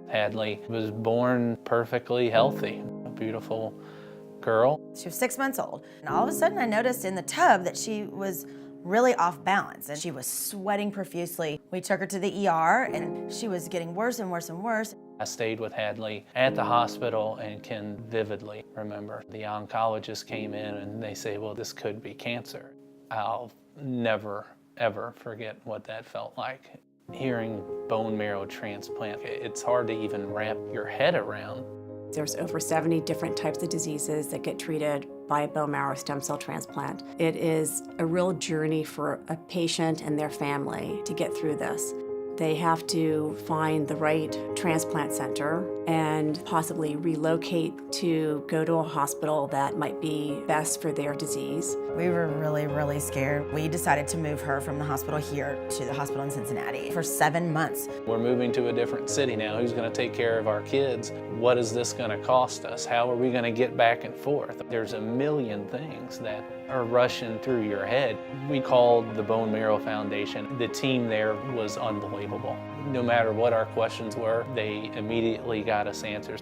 Hadley was born perfectly healthy, a beautiful girl. She was 6 months old, and all of a sudden I noticed in the tub that she was really off balance, and she was sweating profusely. We took her to the ER, and she was getting worse and worse and worse. I stayed with Hadley at the hospital and can vividly remember the oncologist came in and they say, well, this could be cancer. I'll never, ever forget what that felt like. Hearing bone marrow transplant, it's hard to even wrap your head around. There's over 70 different types of diseases that get treated by a bone marrow stem cell transplant. It is a real journey for a patient and their family to get through this. They have to find the right transplant center and possibly relocate to go to a hospital that might be best for their disease. We were really, really scared. We decided to move her from the hospital here to the hospital in Cincinnati for 7 months. We're moving to a different city now. Who's going to take care of our kids? What is this going to cost us? How are we going to get back and forth? There's a million things that are rushing through your head. We called the Bone Marrow Foundation. The team there was unbelievable. No matter what our questions were, they immediately got us answers.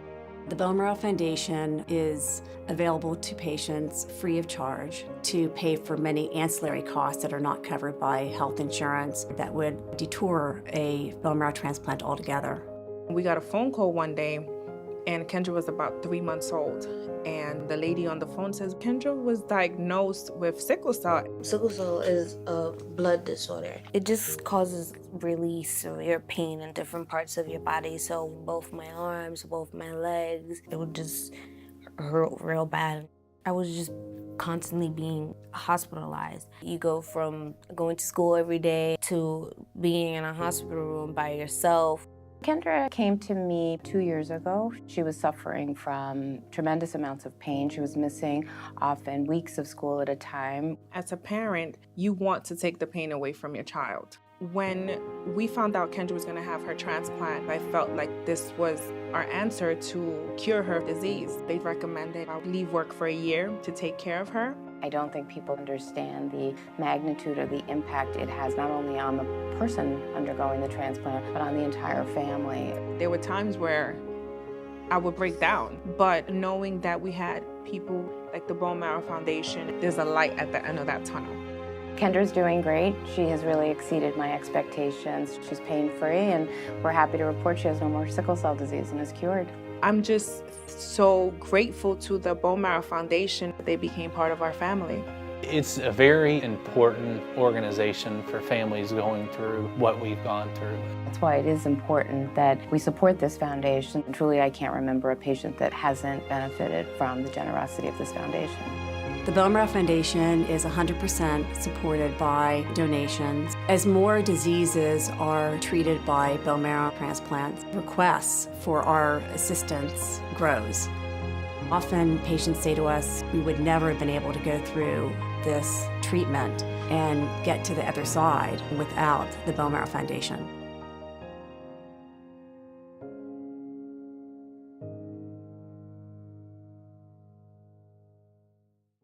The Bone Marrow Foundation is available to patients free of charge to pay for many ancillary costs that are not covered by health insurance that would detour a bone marrow transplant altogether. We got a phone call one day, and Kendra was about 3 months old. And the lady on the phone says, Kendra was diagnosed with sickle cell. Sickle cell is a blood disorder. It just causes really severe pain in different parts of your body. So both my arms, both my legs, it would just hurt real bad. I was just constantly being hospitalized. You go from going to school every day to being in a hospital room by yourself. Kendra came to me 2 years ago. She was suffering from tremendous amounts of pain. She was missing often weeks of school at a time. As a parent, you want to take the pain away from your child. When we found out Kendra was going to have her transplant, I felt like this was our answer to cure her disease. They recommended I leave work for a year to take care of her. I don't think people understand the magnitude or the impact it has not only on the person undergoing the transplant, but on the entire family. There were times where I would break down, but knowing that we had people like the Bone Marrow Foundation, there's a light at the end of that tunnel. Kendra's doing great. She has really exceeded my expectations. She's pain-free, and we're happy to report she has no more sickle cell disease and is cured. I'm just so grateful to the Bone Marrow Foundation. They became part of our family. It's a very important organization for families going through what we've gone through. That's why it is important that we support this foundation. Truly, I can't remember a patient that hasn't benefited from the generosity of this foundation. The Bone Marrow Foundation is 100% supported by donations. As more diseases are treated by bone marrow transplants, requests for our assistance grows. Often patients say to us, we would never have been able to go through this treatment and get to the other side without the Bone Marrow Foundation.